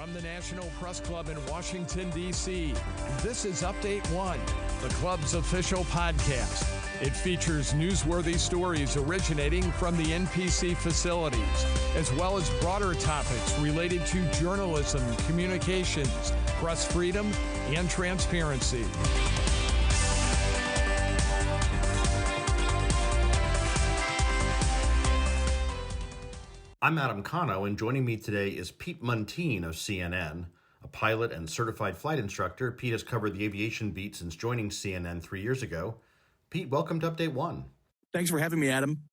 From the National Press Club in Washington, D.C., this is Update One, the club's official podcast. It features newsworthy stories originating from the NPC facilities, as well as broader topics related to journalism, communications, press freedom, and transparency. I'm Adam Konowe, and joining me today is Pete Muntean of CNN, a pilot and certified flight instructor. Pete has covered the aviation beat since joining CNN 3 years ago. Pete, welcome to Update One. Thanks for having me, Adam.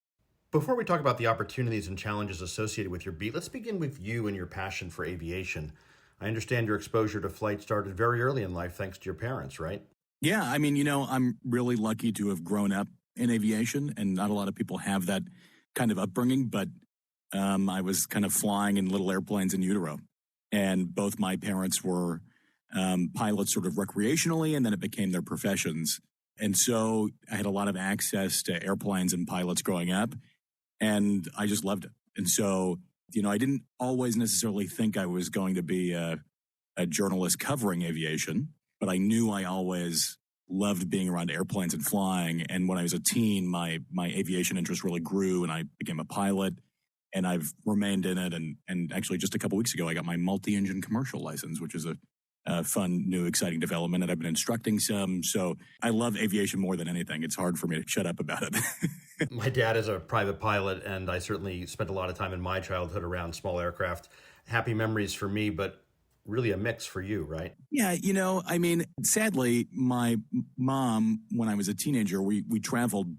Before we talk about the opportunities and challenges associated with your beat, let's begin with you and your passion for aviation. I understand your exposure to flight started very early in life thanks to your parents, right? Yeah, I'm really lucky to have grown up in aviation, and not a lot of people have that kind of upbringing, but I was kind of flying in little airplanes in utero, and both my parents were pilots sort of recreationally, and then it became their professions. And so I had a lot of access to airplanes and pilots growing up, and I just loved it. And so, I didn't always necessarily think I was going to be a journalist covering aviation, but I knew I always loved being around airplanes and flying. And when I was a teen, my aviation interest really grew, and I became a pilot. And I've remained in it. And actually, just a couple weeks ago, I got my multi-engine commercial license, which is a fun, new, exciting development. And I've been instructing some. So I love aviation more than anything. It's hard for me to shut up about it. My dad is a private pilot, and I certainly spent a lot of time in my childhood around small aircraft. Happy memories for me, but really a mix for you, right? Yeah, sadly, my mom, when I was a teenager, we traveled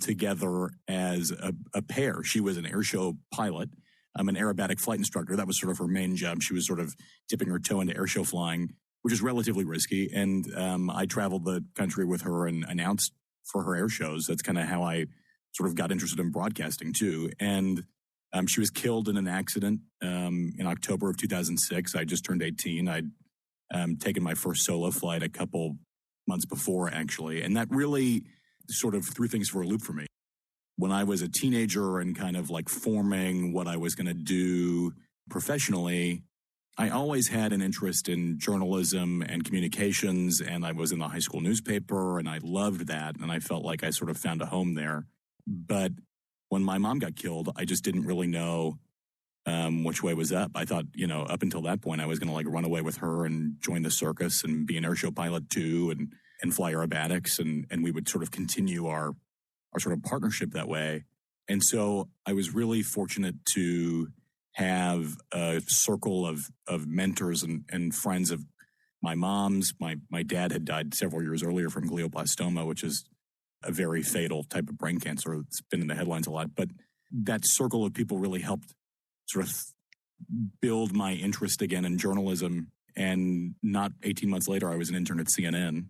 together as a pair. She was an airshow pilot. I'm an aerobatic flight instructor. That was sort of her main job. She was sort of dipping her toe into airshow flying, which is relatively risky. And I traveled the country with her and announced for her air shows. That's kind of how I sort of got interested in broadcasting too. And she was killed in an accident in October of 2006. I just turned 18. I'd taken my first solo flight a couple months before, actually. And that really sort of threw things for a loop for me. When I was a teenager and kind of like forming what I was going to do professionally, I always had an interest in journalism and communications, and I was in the high school newspaper, and I loved that, and I felt like I sort of found a home there. But when my mom got killed, I just didn't really know which way was up. I thought, up until that point, I was going to like run away with her and join the circus and be an airshow pilot too, and fly aerobatics, and we would sort of continue our sort of partnership that way. And so I was really fortunate to have a circle of mentors and friends of my mom's. My dad had died several years earlier from glioblastoma, which is a very fatal type of brain cancer. It's been in the headlines a lot. But that circle of people really helped sort of build my interest again in journalism. And not 18 months later, I was an intern at CNN.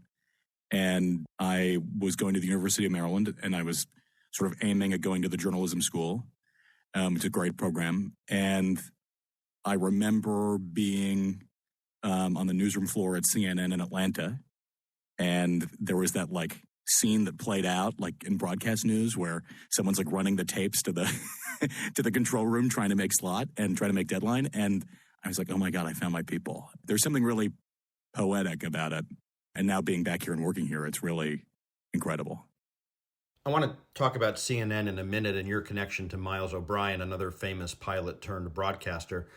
And I was going to the University of Maryland, and I was sort of aiming at going to the journalism school. It's a great program. And I remember being on the newsroom floor at CNN in Atlanta. And there was that like scene that played out like in broadcast news where someone's like running the tapes to the to the control room trying to make slot and trying to make deadline. And I was like, oh my God, I found my people. There's something really poetic about it. And now being back here and working here, it's really incredible. I want to talk about CNN in a minute and your connection to Miles O'Brien, another famous pilot turned broadcaster.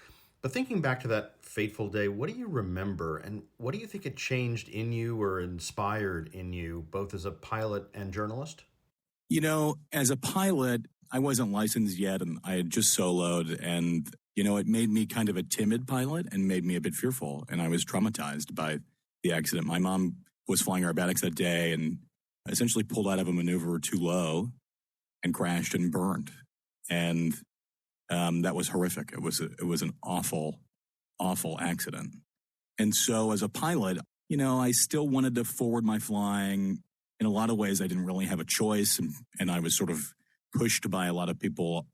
But thinking back to that fateful day, what do you remember? And what do you think it changed in you or inspired in you, both as a pilot and journalist? As a pilot, I wasn't licensed yet, and I had just soloed. And, it made me kind of a timid pilot and made me a bit fearful. And I was traumatized by the accident. My mom was flying aerobatics that day and essentially pulled out of a maneuver too low and crashed and burned. And that was horrific. It was an awful, awful accident. And so as a pilot, I still wanted to forward my flying. In a lot of ways, I didn't really have a choice. And I was sort of pushed by a lot of people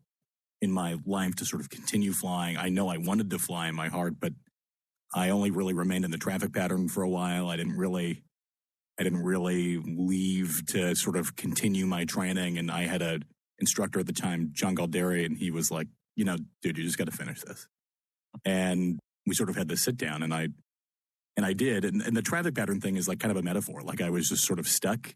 in my life to sort of continue flying. I know I wanted to fly in my heart, but I only really remained in the traffic pattern for a while. I didn't really leave to sort of continue my training. And I had an instructor at the time, John Galderi, and he was like, dude, you just got to finish this. And we sort of had this sit down, and I did. And the traffic pattern thing is like kind of a metaphor. Like I was just sort of stuck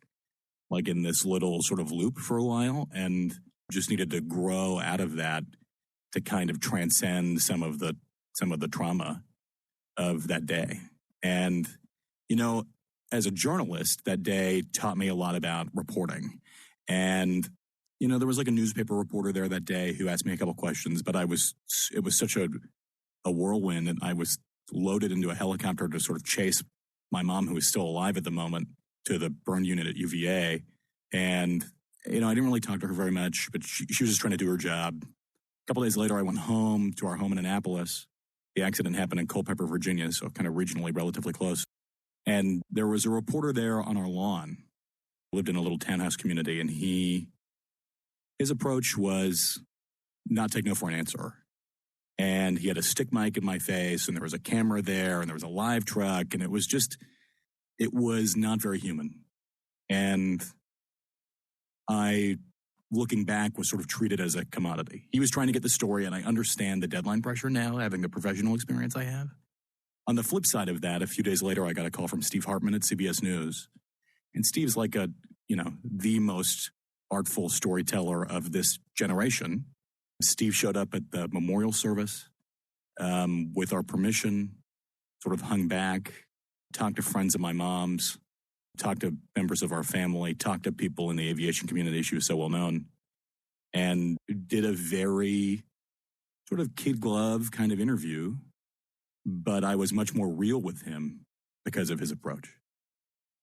like in this little sort of loop for a while and just needed to grow out of that to kind of transcend some of the trauma of that day. And, as a journalist, that day taught me a lot about reporting. And, there was like a newspaper reporter there that day who asked me a couple questions, but it was such a whirlwind, and I was loaded into a helicopter to sort of chase my mom, who was still alive at the moment, to the burn unit at UVA. And, I didn't really talk to her very much, but she was just trying to do her job. A couple days later, I went home to our home in Annapolis. The accident happened in Culpeper, Virginia, so kind of regionally relatively close. And there was a reporter there on our lawn, lived in a little townhouse community, and his approach was not take no for an answer. And he had a stick mic in my face, and there was a camera there, and there was a live truck, and it was not very human. And I, looking back, was sort of treated as a commodity. He was trying to get the story, and I understand the deadline pressure now, having the professional experience I have. On the flip side of that, a few days later, I got a call from Steve Hartman at CBS News. And Steve's like the most artful storyteller of this generation. Steve showed up at the memorial service with our permission, sort of hung back, talked to friends of my mom's, talked to members of our family, talked to people in the aviation community. She was so well known, and did a very sort of kid glove kind of interview. But I was much more real with him because of his approach.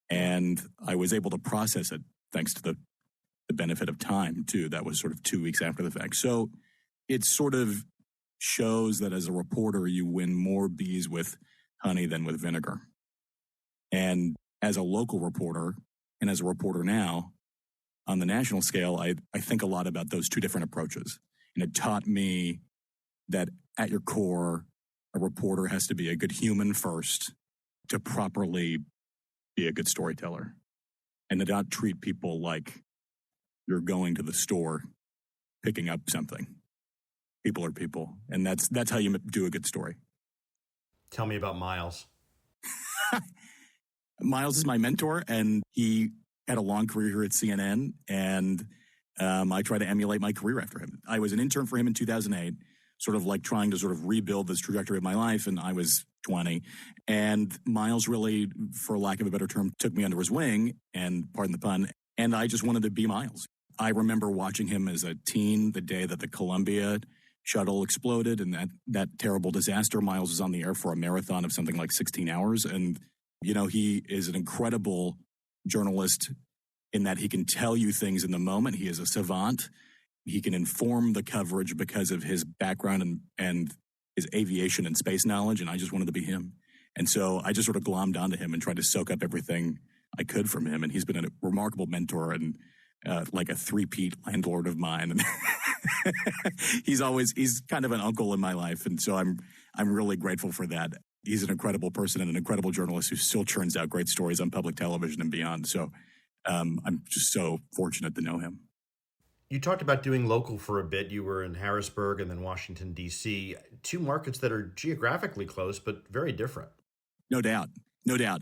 And I was able to process it thanks to the benefit of time, too. That was sort of 2 weeks after the fact. So it sort of shows that as a reporter, you win more bees with honey than with vinegar. And as a local reporter, and as a reporter now, on the national scale, I think a lot about those two different approaches. And it taught me that at your core, a reporter has to be a good human first to properly be a good storyteller, and to not treat people like you're going to the store picking up something. People are people, and that's how you do a good story. Tell me about Miles. Miles is my mentor, and he had a long career here at CNN, and I try to emulate my career after him. I was an intern for him in 2008, sort of like trying to sort of rebuild this trajectory of my life, and I was 20. And Miles really, for lack of a better term, took me under his wing, and pardon the pun, and I just wanted to be Miles. I remember watching him as a teen the day that the Columbia shuttle exploded, and that terrible disaster. Miles was on the air for a marathon of something like 16 hours, and he is an incredible journalist in that he can tell you things in the moment. He is a savant. He can inform the coverage because of his background and his aviation and space knowledge, and I just wanted to be him. And so I just sort of glommed onto him and tried to soak up everything I could from him, and he's been a remarkable mentor and like a three-peat landlord of mine. And he's kind of an uncle in my life, and so I'm really grateful for that. He's an incredible person and an incredible journalist who still churns out great stories on public television and beyond. So I'm just so fortunate to know him. You talked about doing local for a bit. You were in Harrisburg and then Washington, D.C., two markets that are geographically close but very different. No doubt.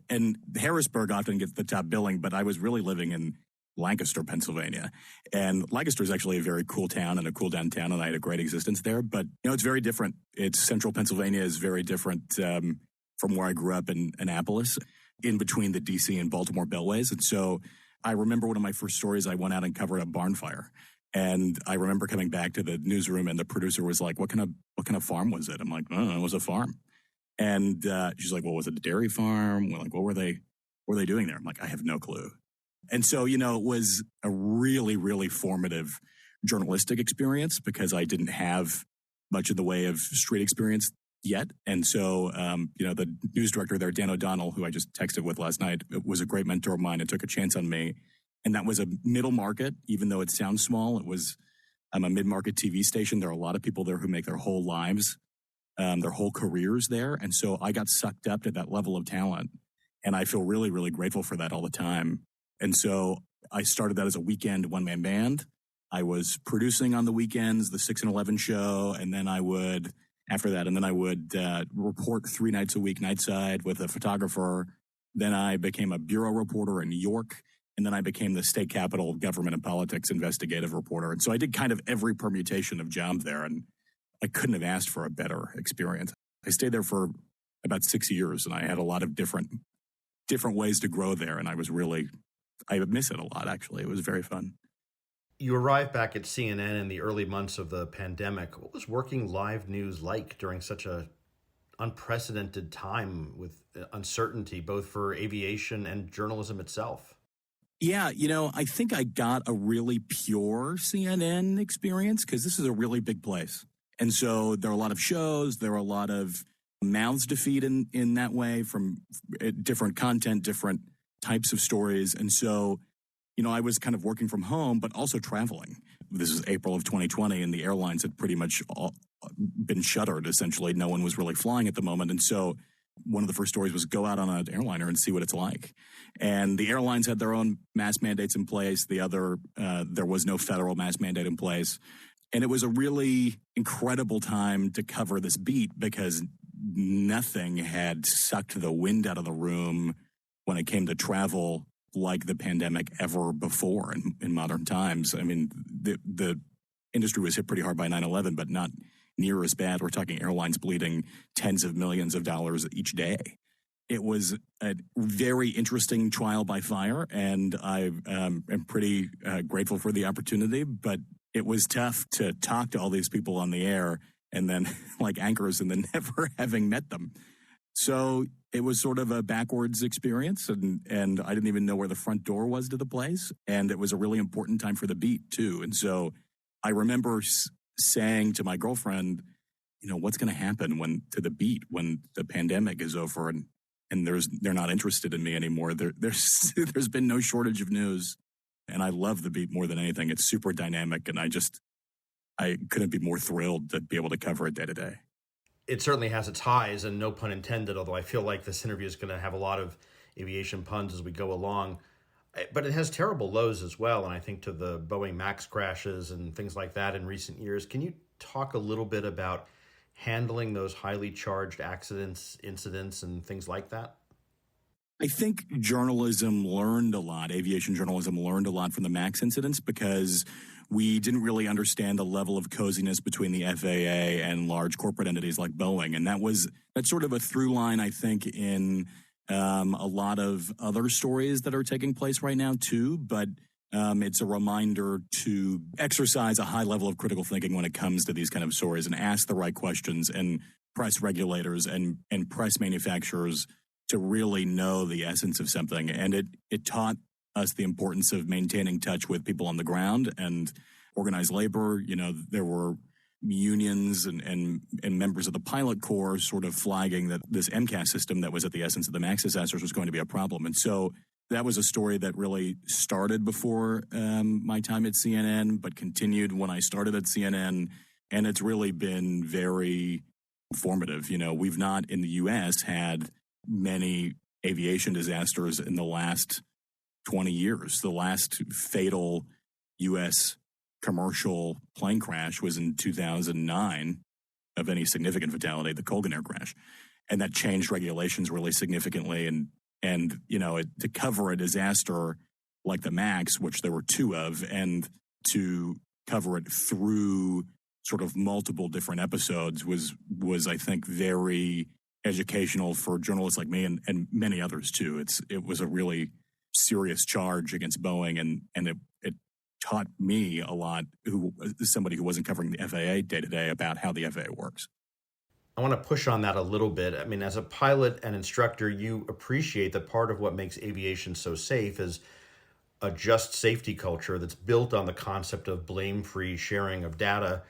And Harrisburg often gets the top billing, but I was really living in Lancaster, Pennsylvania. And Lancaster is actually a very cool town and a cool downtown, and I had a great existence there. But, it's very different. Central Pennsylvania is very different from where I grew up in Annapolis, in between the D.C. and Baltimore beltways. And so I remember one of my first stories, I went out and covered a barn fire. And I remember coming back to the newsroom, and the producer was like, what kind of farm was it? I'm like, oh, it was a farm. And she's like, well, was it a dairy farm? We're like, what were they doing there? I'm like, I have no clue. And so, it was a really, really formative journalistic experience because I didn't have much in the way of street experience yet. And so, the news director there, Dan O'Donnell, who I just texted with last night, was a great mentor of mine and took a chance on me. And that was a middle market, even though it sounds small. I'm a mid-market TV station. There are a lot of people there who make their whole lives, their whole careers there. And so I got sucked up to that level of talent. And I feel really, really grateful for that all the time. And so I started that as a weekend one-man band. I was producing on the weekends, the 6 and 11 show. And then I would after that. And then I would report 3 nights a week, nightside with a photographer. Then I became a bureau reporter in New York. And then I became the state capitol government and politics investigative reporter. And so I did kind of every permutation of job there. And I couldn't have asked for a better experience. I stayed there for about 6 years, and I had a lot of different ways to grow there. And I miss it a lot, actually. It was very fun. You arrived back at CNN in the early months of the pandemic. What was working live news like during such a unprecedented time with uncertainty, both for aviation and journalism itself? Yeah, I think I got a really pure CNN experience because this is a really big place. And so there are a lot of shows, there are a lot of mouths to feed in that way from different content, different types of stories. And so, I was kind of working from home, but also traveling. This is April of 2020, and the airlines had pretty much all been shuttered, essentially. No one was really flying at the moment. And so one of the first stories was go out on an airliner and see what it's like. And the airlines had their own mask mandates in place. The other, there was no federal mask mandate in place. And it was a really incredible time to cover this beat because nothing had sucked the wind out of the room when it came to travel like the pandemic ever before in modern times. I mean, the industry was hit pretty hard by 9/11, but not near as bad. We're talking airlines bleeding tens of millions of dollars each day. It was a very interesting trial by fire, and I am pretty grateful for the opportunity, but it was tough to talk to all these people on the air and then like anchors and then never having met them. So it was sort of a backwards experience, and I didn't even know where the front door was to the place. And it was a really important time for the beat, too. And so I remember saying to my girlfriend, what's going to happen to the beat when the pandemic is over and they're not interested in me anymore. There's been no shortage of news. And I love the beat more than anything. It's super dynamic, and I couldn't be more thrilled to be able to cover it day to day. It certainly has its highs, and no pun intended, although I feel like this interview is going to have a lot of aviation puns as we go along. But it has terrible lows as well, and I think to the Boeing MAX crashes and things like that in recent years. Can you talk a little bit about handling those highly charged accidents, incidents, and things like that? I think journalism learned a lot. Aviation journalism learned a lot from the MAX incidents because we didn't really understand the level of coziness between the FAA and large corporate entities like Boeing. And that's sort of a through line, I think, in a lot of other stories that are taking place right now, too. But it's a reminder to exercise a high level of critical thinking when it comes to these kind of stories and ask the right questions and press regulators and press manufacturers to really know the essence of something. And it taught us the importance of maintaining touch with people on the ground and organized labor. There were unions and members of the pilot corps sort of flagging that this MCAS system that was at the essence of the MAX disasters was going to be a problem. And so that was a story that really started before my time at CNN, but continued when I started at CNN. And it's really been very informative. We've not in the U.S. had many aviation disasters in the last 20 years. The last fatal U.S. commercial plane crash was in 2009 of any significant fatality, the Colgan Air crash. And that changed regulations really significantly. And to cover a disaster like the MAX, which there were 2 of, and to cover it through sort of multiple different episodes was I think, very educational for journalists like me and many others, too. It was a really serious charge against Boeing, and it taught me a lot, somebody who wasn't covering the FAA day-to-day, about how the FAA works. I want to push on that a little bit. I mean, as a pilot and instructor, you appreciate that part of what makes aviation so safe is a just safety culture that's built on the concept of blame-free sharing of data.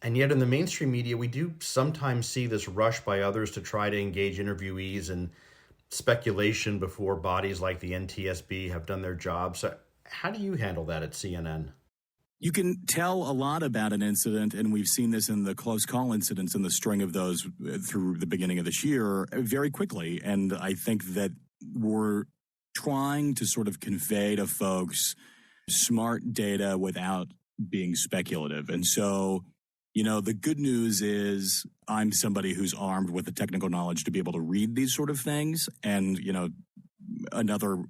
And yet in the mainstream media, we do sometimes see this rush by others to try to engage interviewees in speculation before bodies like the NTSB have done their job. So how do you handle that at CNN? You can tell a lot about an incident, and we've seen this in the close call incidents and the string of those through the beginning of this year very quickly. And I think that we're trying to sort of convey to folks smart data without being speculative. And so, The good news is I'm somebody who's armed with the technical knowledge to be able to read these sort of things. And, another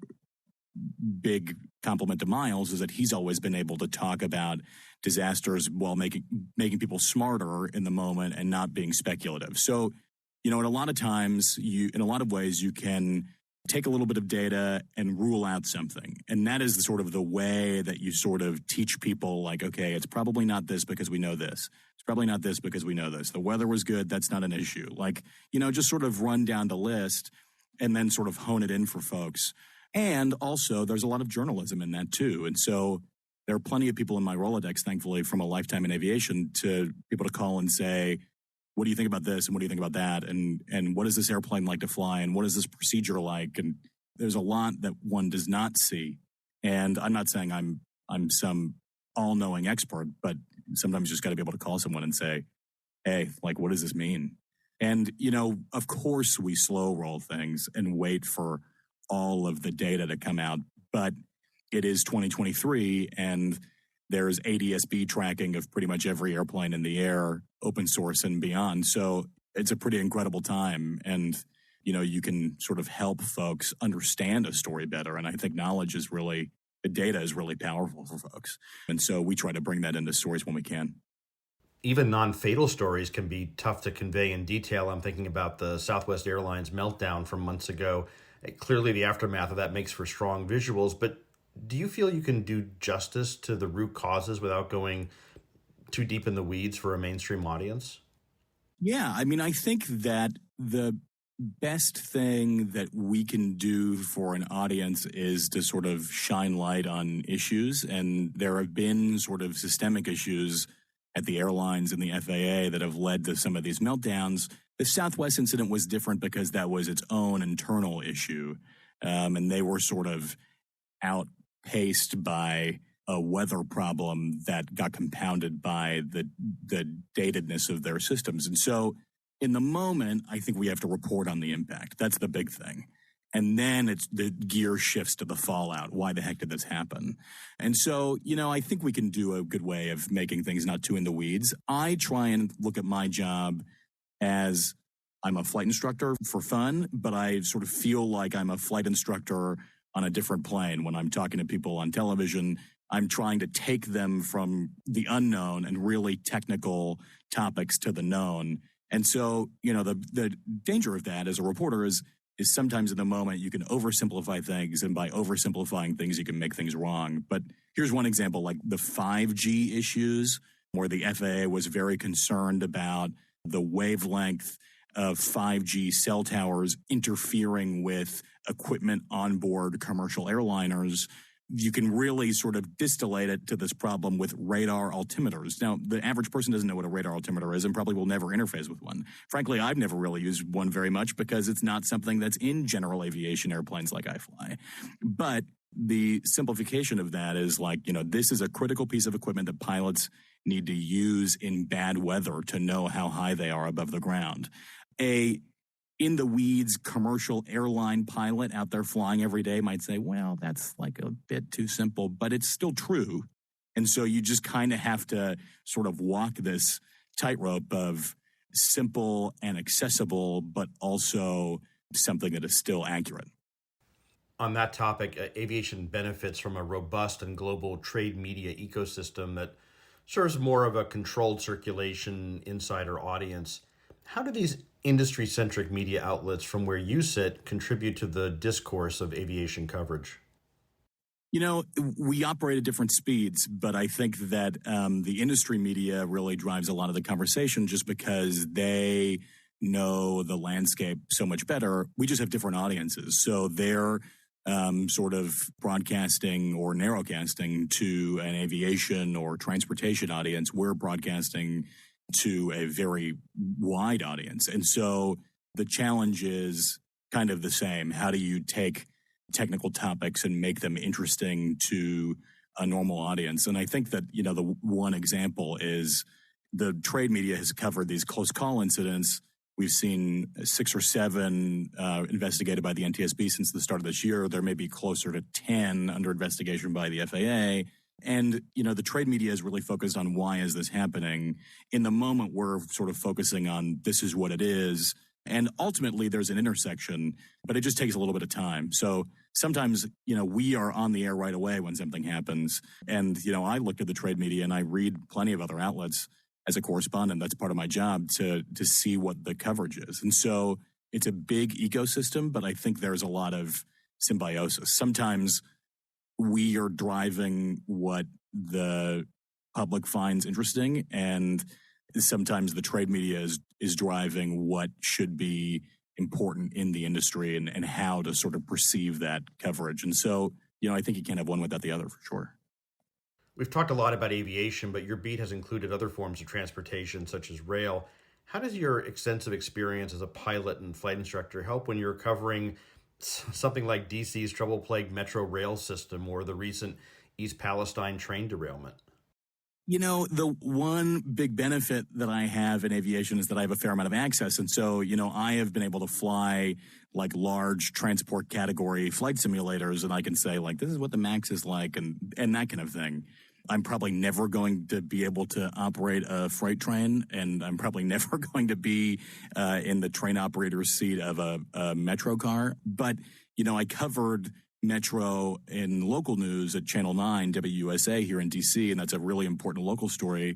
big compliment to Miles is that he's always been able to talk about disasters while making people smarter in the moment and not being speculative. So, in a lot of times, in a lot of ways, you can take a little bit of data and rule out something. And that is sort of the way that you sort of teach people, like, okay, it's probably not this because we know this. It's probably not this because we know this. The weather was good. That's not an issue. Like, just sort of run down the list and then sort of hone it in for folks. And also, there's a lot of journalism in that, too. And so there are plenty of people in my Rolodex, thankfully, from a lifetime in aviation, to people to call and say, what do you think about this? And what do you think about that? And what is this airplane like to fly? And what is this procedure like? And there's a lot that one does not see. And I'm not saying I'm some all-knowing expert, but sometimes you just got to be able to call someone and say, hey, like, what does this mean? And, of course we slow roll things and wait for all of the data to come out. But it is 2023 and there's ADS-B tracking of pretty much every airplane in the air, open source and beyond. So it's a pretty incredible time. And, you can sort of help folks understand a story better. And I think the data is really powerful for folks. And so we try to bring that into stories when we can. Even non-fatal stories can be tough to convey in detail. I'm thinking about the Southwest Airlines meltdown from months ago. Clearly, the aftermath of that makes for strong visuals, but do you feel you can do justice to the root causes without going too deep in the weeds for a mainstream audience? Yeah, I think that the best thing that we can do for an audience is to sort of shine light on issues. And there have been sort of systemic issues at the airlines and the FAA that have led to some of these meltdowns. The Southwest incident was different because that was its own internal issue. And they were sort of outpaced by a weather problem that got compounded by the datedness of their systems. And so in the moment, I think we have to report on the impact. That's the big thing. And then the gear shifts to the fallout. Why the heck did this happen? And so, I think we can do a good way of making things not too in the weeds. I try and look at my job as I'm a flight instructor for fun, but I sort of feel like I'm a flight instructor on a different plane. When I'm talking to people on television, I'm trying to take them from the unknown and really technical topics to the known. And so, the danger of that as a reporter is sometimes in the moment you can oversimplify things, and by oversimplifying things, you can make things wrong. But here's one example, like the 5G issues, where the FAA was very concerned about the wavelength of 5G cell towers interfering with equipment on board commercial airliners. You can really sort of distillate it to this problem with radar altimeters. Now, the average person doesn't know what a radar altimeter is and probably will never interface with one. Frankly, I've never really used one very much because it's not something that's in general aviation airplanes like I fly. But the simplification of that is like, this is a critical piece of equipment that pilots need to use in bad weather to know how high they are above the ground. A in-the-weeds commercial airline pilot out there flying every day might say, well, that's like a bit too simple, but it's still true. And so you just kind of have to sort of walk this tightrope of simple and accessible, but also something that is still accurate. On that topic, aviation benefits from a robust and global trade media ecosystem that serves more of a controlled circulation insider audience. How do these industry-centric media outlets from where you sit contribute to the discourse of aviation coverage? We operate at different speeds, but I think that the industry media really drives a lot of the conversation just because they know the landscape so much better. We just have different audiences. So they're sort of broadcasting or narrowcasting to an aviation or transportation audience. We're broadcasting to a very wide audience. And so the challenge is kind of the same. How do you take technical topics and make them interesting to a normal audience? And I think that, the one example is the trade media has covered these close call incidents. We've seen 6 or 7 investigated by the NTSB since the start of this year. There may be closer to 10 under investigation by the FAA. And, the trade media is really focused on why is this happening. In the moment, we're sort of focusing on this is what it is. And ultimately, there's an intersection, but it just takes a little bit of time. So sometimes, we are on the air right away when something happens. And, I looked at the trade media and I read plenty of other outlets as a correspondent. That's part of my job to see what the coverage is. And so it's a big ecosystem, but I think there's a lot of symbiosis. Sometimes we are driving what the public finds interesting, and sometimes the trade media is driving what should be important in the industry and how to sort of perceive that coverage. And so, I think you can't have one without the other for sure. We've talked a lot about aviation, but your beat has included other forms of transportation, such as rail. How does your extensive experience as a pilot and flight instructor help when you're covering something like DC's trouble-plagued metro rail system or the recent East Palestine train derailment? The one big benefit that I have in aviation is that I have a fair amount of access. And so, I have been able to fly like large transport category flight simulators, and I can say like, this is what the MAX is like and that kind of thing. I'm probably never going to be able to operate a freight train, and I'm probably never going to be in the train operator's seat of a metro car. But, I covered metro in local news at Channel 9, WUSA here in D.C., and that's a really important local story.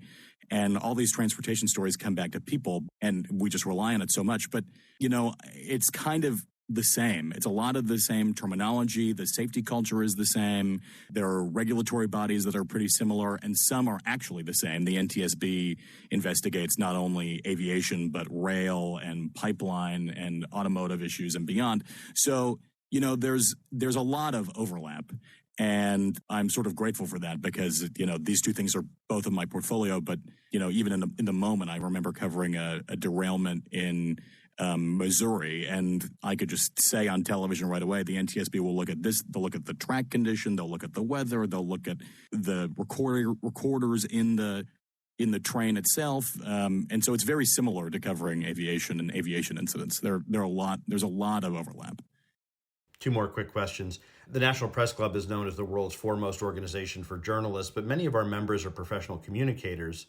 And all these transportation stories come back to people, and we just rely on it so much. But, it's kind of the same. It's a lot of the same terminology. The safety culture is the same. There are regulatory bodies that are pretty similar, and some are actually the same. The NTSB investigates not only aviation, but rail and pipeline and automotive issues and beyond. So, there's a lot of overlap. And I'm sort of grateful for that because, these two things are both in my portfolio. But, even in the moment, I remember covering a derailment in Missouri, and I could just say on television right away, the NTSB will look at this, they'll look at the track condition, they'll look at the weather, they'll look at the recorders in the train itself. And so it's very similar to covering aviation and aviation incidents. There's a lot of overlap. Two more quick questions. The National Press Club is known as the world's foremost organization for journalists, but many of our members are professional communicators.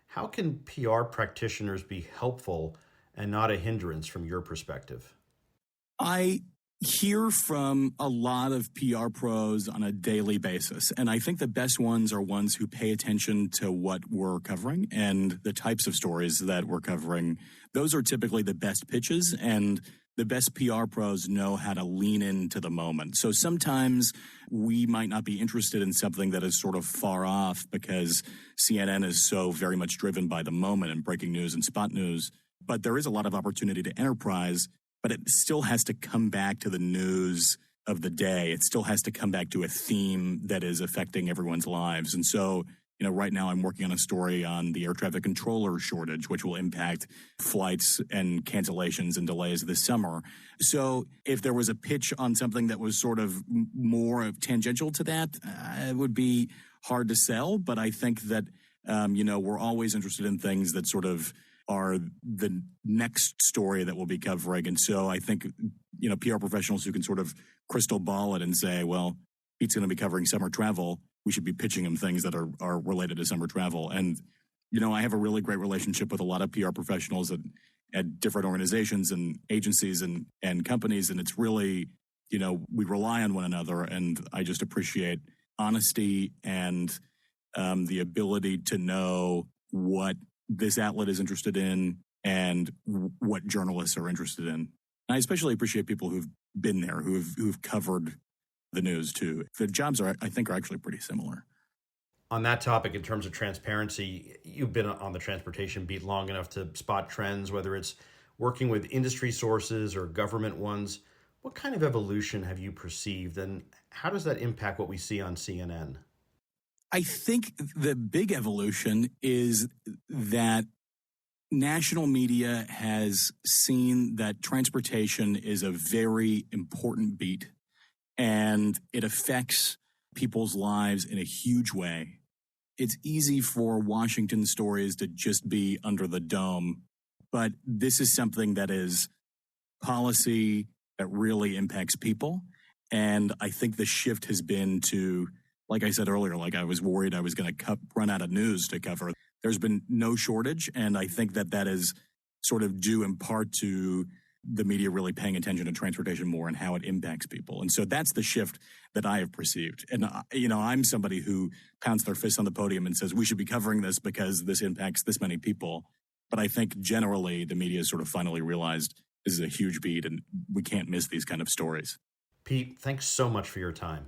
How can PR practitioners be helpful and not a hindrance from your perspective? I hear from a lot of PR pros on a daily basis, and I think the best ones are ones who pay attention to what we're covering and the types of stories that we're covering. Those are typically the best pitches, and the best PR pros know how to lean into the moment. So sometimes we might not be interested in something that is sort of far off because CNN is so very much driven by the moment and breaking news and spot news. But there is a lot of opportunity to enterprise, but it still has to come back to the news of the day. It still has to come back to a theme that is affecting everyone's lives. And so, right now I'm working on a story on the air traffic controller shortage, which will impact flights and cancellations and delays this summer. So if there was a pitch on something that was sort of more tangential to that, it would be hard to sell. But I think that, we're always interested in things that sort of are the next story that we'll be covering. And so I think, PR professionals who can sort of crystal ball it and say, well, Pete's going to be covering summer travel, we should be pitching him things that are related to summer travel. And, I have a really great relationship with a lot of PR professionals at different organizations and agencies and companies. And it's really, we rely on one another. And I just appreciate honesty and the ability to know what this outlet is interested in and what journalists are interested in. And I especially appreciate people who've been there, who've covered the news too. The jobs I think are actually pretty similar. On that topic, in terms of transparency, you've been on the transportation beat long enough to spot trends, whether it's working with industry sources or government ones. What kind of evolution have you perceived, and how does that impact what we see on CNN? I think the big evolution is that national media has seen that transportation is a very important beat, and it affects people's lives in a huge way. It's easy for Washington stories to just be under the dome, but this is something that is policy that really impacts people. And I think the shift has been to like I said earlier, like I was worried I was going to run out of news to cover. There's been no shortage, and I think that is sort of due in part to the media really paying attention to transportation more and how it impacts people. And so that's the shift that I have perceived. And, I'm somebody who pounds their fist on the podium and says, we should be covering this because this impacts this many people. But I think generally the media has sort of finally realized this is a huge beat and we can't miss these kind of stories. Pete, thanks so much for your time.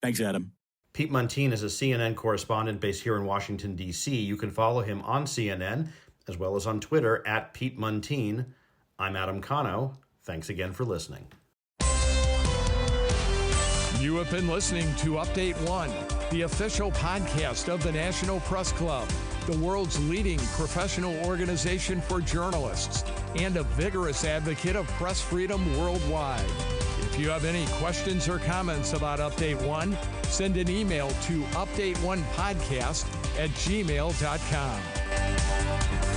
Thanks, Adam. Pete Muntean is a CNN correspondent based here in Washington, D.C. You can follow him on CNN as well as on Twitter at Pete Muntean. I'm Adam Konowe. Thanks again for listening. You have been listening to Update One, the official podcast of the National Press Club, the world's leading professional organization for journalists and a vigorous advocate of press freedom worldwide. If you have any questions or comments about Update One, send an email to updateonepodcast@gmail.com.